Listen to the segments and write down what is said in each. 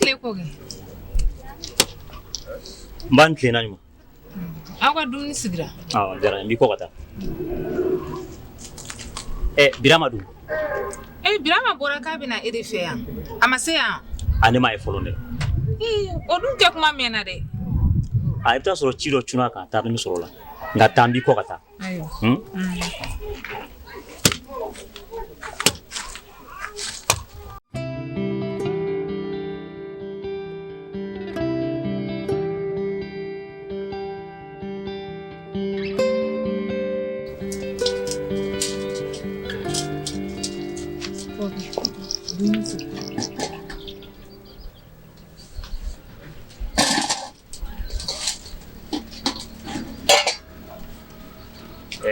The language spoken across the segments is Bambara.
kile ko ge ban tena nyuma awa dumni sigira jara mbi ko kata birama du birama bora ka bina iri fe ya amase ya ane ma e folonde odun te kuma mena de ita soro chiro chuna ka ta mi soro la nga tambi ko kata ayo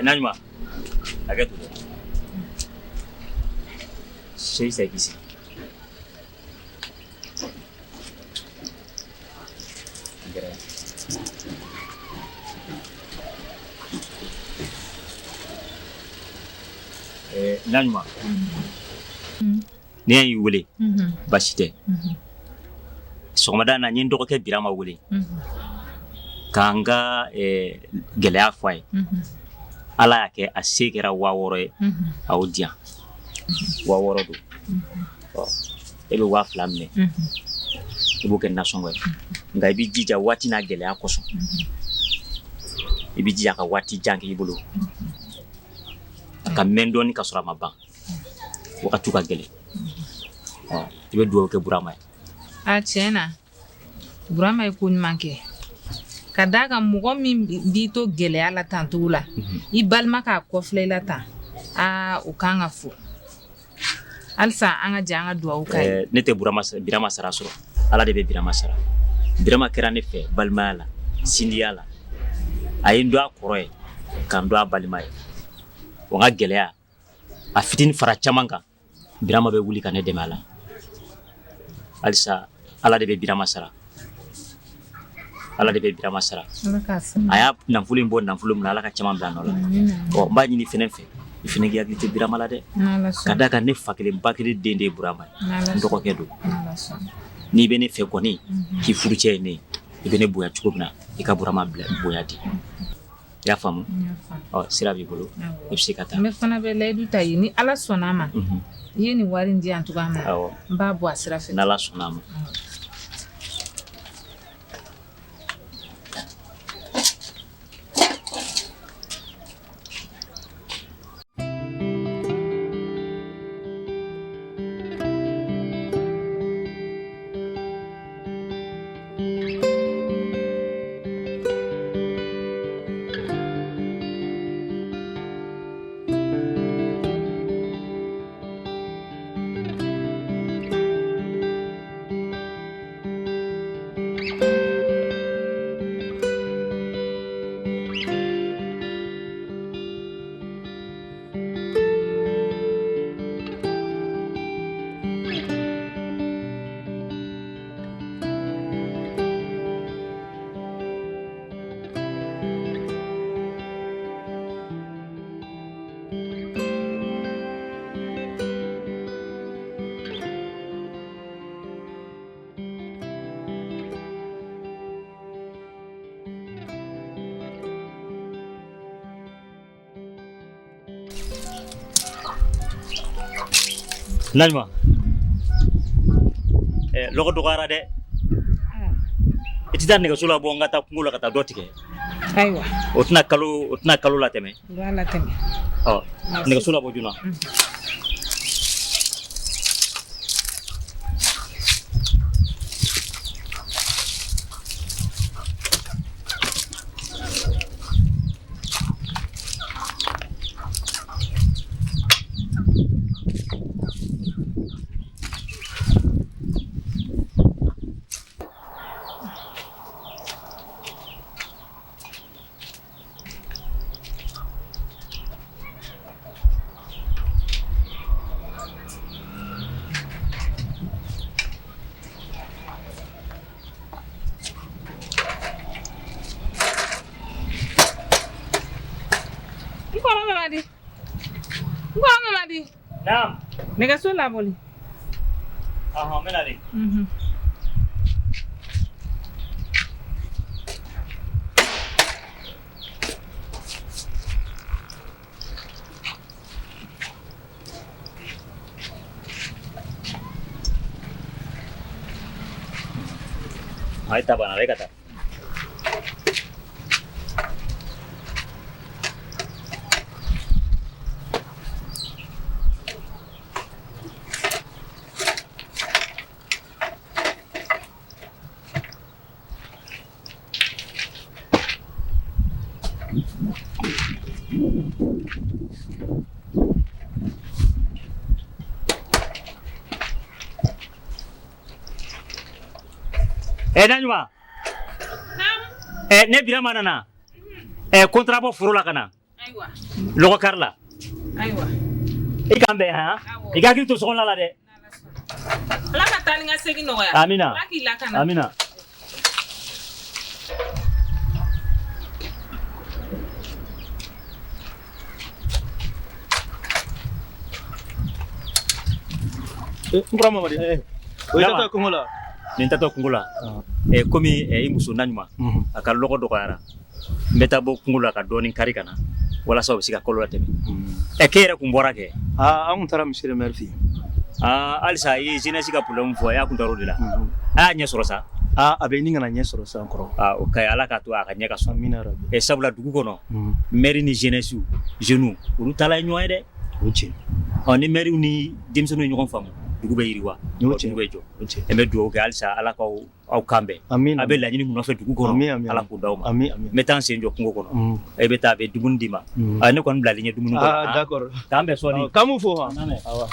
Najma, agak tu. Saya kisi. Najma. Ni ayi wuli. Bashite. Sogomada na nyin doko ke birama wuli. Kanga gelaya fay. Ala yake asekera waworo e audia waworo do ebe wa flamne ibo ken nasongo nga ibi jija wati na gele akoso ibi jija ka wati janke ibulu ka mendoni ka sura maba wakati ka gele ibe duwo ke burama a chena burama e kun manke kadaga mugo min bito gele ala tantula I balma ka kofle la tan o kanga fu alsa anga janga duwa ukay nete birama sara soro ala de be birama sara birama kera ne fe balma la sindiala ayindo akoroy kan do balma o nga gele a fitin fara chamanga birama be wuli kan de mala alsa ala de be birama sara ala de be birama sara aya namfulin bon namfulum na ala ka chama blano la o mba ni fenen fe ifine gi agite birama la de kada ka ne fakile bakile dende burama ndoko kedo ni bene fe koni ki furuche ne ibene boya chukubna ika burama boya di ya famu sira bi bolo ibsikata me fana be ledu tayi ni ala sonama yini wari ndi antuga ma mba bo asira fe na ala sonama Najma logo dogara de itidan nega sula bo ngata ngula kata dotike aywa otna kalu la teme nega sula bo juna Naam. Nega sula boli. Menari. Ay tabana re kata. Nanjuma. Ne Birama nana. Contrat bo furu la kana. Aywa. Logo karla. Aywa. I kan bɛ han. I ka hakili to sɔgɔla la dɛ. Ala ka taa ni ka segin nɔgɔya. Amina. Ala k'i lakana. Amina. Nkura Mamadi. O ye tata kungo la. Nin tatɔ kungo la. Komi i muso Nanjuma a ka lɔgɔ dɔgɔyara. N bɛ taa bɔ kungo la ka dɔɔni kari ka na walasa u bɛ se ka kalo la tɛmɛ. K'e yɛrɛ kun bɔra kɛ. An kun taara monsieur le maire fɛ yen. Halisa i ye jeunesse ka problème fɔ a y'a kun tɔɔrɔ de la. A y'a ɲɛ sɔrɔ sa. A bɛ ɲini kana ɲɛ sɔrɔ san kɔrɔ. O kaɲi Ala k'a to a ka ɲɛ ka sɔrɔ. Amina rabi. Sabula dugu kɔnɔ maire ni jeunesse jeunes olu taala ye ɲɔgɔn ye dɛ. O tiɲɛ. Ni maire ni denmisɛnninw ye ɲɔgɔn faamu dugu bɛ yiriwa. Dugu bɛ jɔ. N bɛ dugawu kɛ halisa Ala k'aw kan bɛn. Amina. A bɛ laɲini min nɔfɛ dugu kɔnɔ Ala k'o d'aw ma. N bɛ taa n sen jɔ kungo kɔnɔ. E bɛ taa a bɛ dumuni d'i ma. Ne kɔni bilalen ɲɛ dumuni kɔnɔ. D'accord. K'an bɛn sɔɔni. K'an m'u fo han. Awɔ.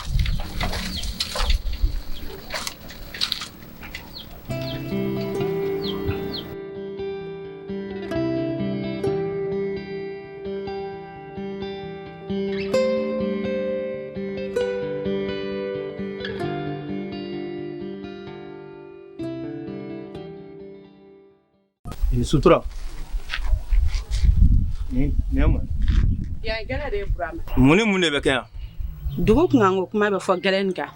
Sutura. Ni mun? Ya gɛlɛ de ye Burama. Mun de bɛ kɛ yan? Dugu kunkan ko kuma bɛ fɔ gɛlɛn kan.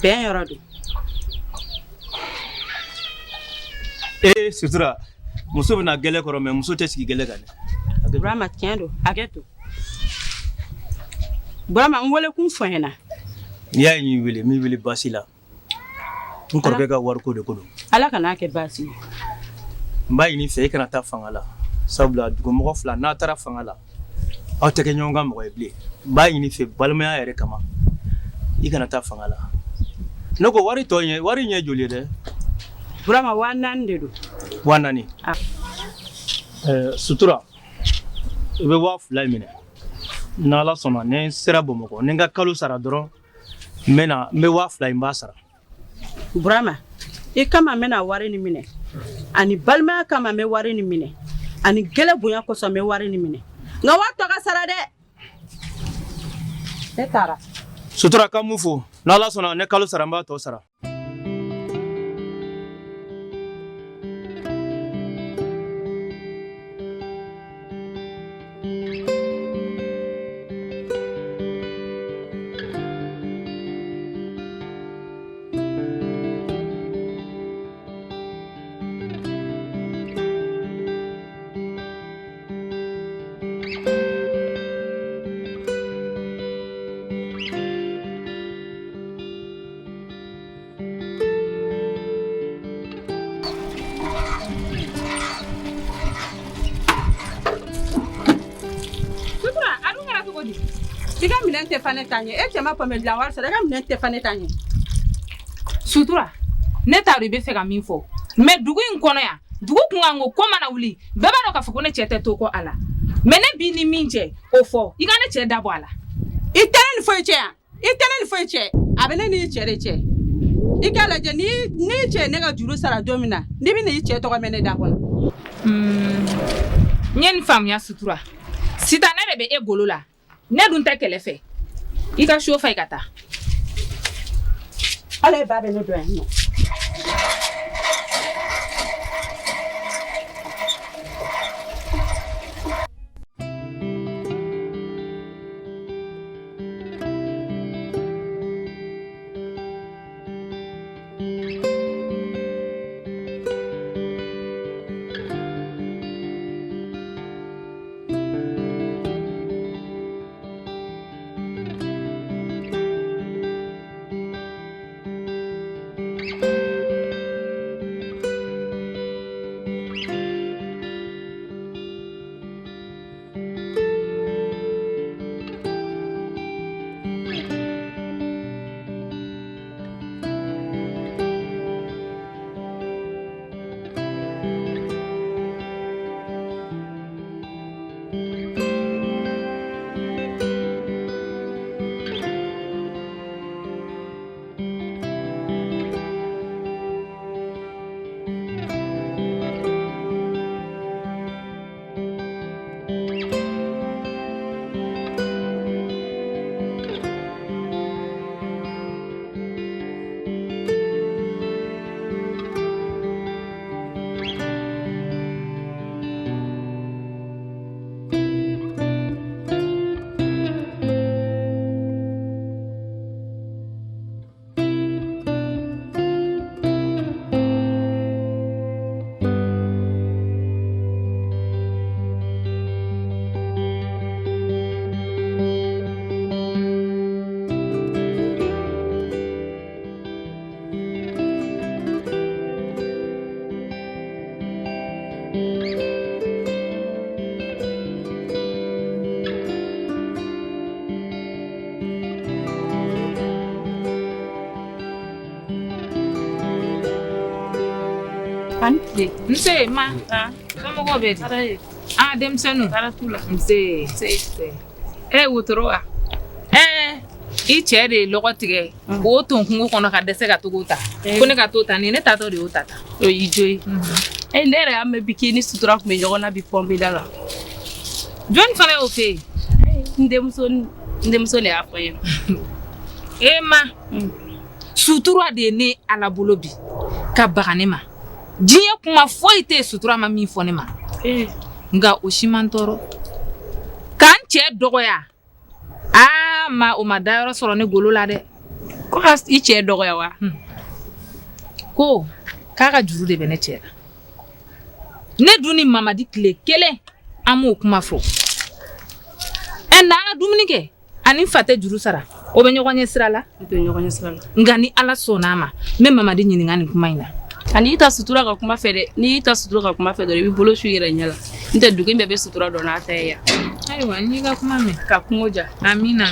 Bɛn yɔrɔ don. Sutura. Muso bɛna gɛlɛ kɔrɔ mais muso tɛ sigi gɛlɛ kan dɛ. Burama tiɲɛ don. Hakɛ to. Burama n wele kun fɔ n ɲɛna. N'i y'a ye n wele, n b'i wele baasi la. N kɔrɔkɛ ka wariko de ko don. Ala kana kɛ baasi ye. N b'a ɲini fɛ i kana taa fanga la. Sabula dugumɔgɔ fila n'a taara fanga la aw tɛ kɛ ɲɔgɔn kan mɔgɔ ye bilen. N b'a ɲini fɛ balimaya yɛrɛ kama i kana taa fanga la. Ne ko wari tɔ ɲɛ wari ɲɛ joli ye dɛ? Burama 4,000 de don. 4,000. Sutura i bɛ 2,000 minɛ. N'Ala sɔnna ni n sera Bamakɔ ni n ka kalo sara dɔrɔn n bɛ 2,000 in b'a sara. Burama i kama n bɛna wari ni minɛ ani balimaya kama n bɛ wari ni minɛ ani gɛlɛ bonya kosɔn n bɛ wari ni minɛ nka wari tɔ ka sara dɛ. Ne taara. Sutura k'an m'u fo n'Ala sɔnna ne kalo sara n b'a tɔ sara. I ka minɛn tɛ fa ne ta ɲɛ. E cɛ ma pɔmɛ dilan wari sɔrɔ. I ka minɛn tɛ fa ne ta ɲɛ. Sutura ne t'a dɔn i bɛ fɛ ka min fɔ mais dugu in kɔnɔ yan dugu kunkan ko mana wuli bɛɛ b'a dɔn k'a fɔ ko ne cɛ tɛ to kɔ a la mais ne b'i ni min cɛ o fɔ i ka ne cɛ dabɔ a la. I tɛ ne ni foyi cɛ yan. I tɛ ne ni foyi cɛ. A bɛ ne n'i cɛ de cɛ. I k'a lajɛ ni cɛ ne ka juru sara don min na n'i bɛ n'i cɛ tɔgɔ mɛn ne da kɔnɔ. N ye nin faamuya Sutura sitanɛ de bɛ e golo la ne dun tɛ kɛlɛ fɛ i ka so fa i ka taa. Ala ye ba bɛ ne dɔn yan nɔ. Nse ma. Somɔgɔw bɛ di? Denmisɛnninw. Nse. Wotoro wa? I cɛ de ye lɔgɔ tigɛ k'o ton kungo kɔnɔ ka dɛsɛ ka togo ta. Ko ne ka t'o ta ni ne tatɔ de y'o ta. O y'i jo ye. Ne yɛrɛ y'a mɛn bi k'i ni sutura tun bɛ ɲɔgɔn na bi pɔnpela la. Jɔnni fana y'o fɛ yen? N denmuso de y'a fɔ ye. Ma sutura de ye ne Ala bolo bi ka baga ne ma. Diɲɛ kuma foyi tɛ sutura ma min fɔ ne ma. Nka o si man tɔɔrɔ. K'an cɛ dɔgɔya. O ma dayɔrɔ sɔrɔ ne golo la dɛ. Ko ka I cɛ dɔgɔya wa? Ko k'a ka juru de bɛ ne cɛ la. Ne dun ni Mamadi tile kelen an m'o kuma fɔ. N'an ka dumuni kɛ ani fa tɛ juru sara o bɛ ɲɔgɔn ɲɛ sira la. Nka ni Ala sɔnn'a ma n bɛ Mamadi ɲininka nin kuma in na. Ani I ta sutura ka kuma fɛ dɛ. N'i ta sutura ka kuma fɛ dɔrɔn I b'i bolo su I yɛrɛ ɲɛ la. N tɛ dugu in bɛɛ bɛ sutura dɔn n'a ta ye yan. Ayiwa n y'i ka kuma mɛn. Ka kungo ja. Amina.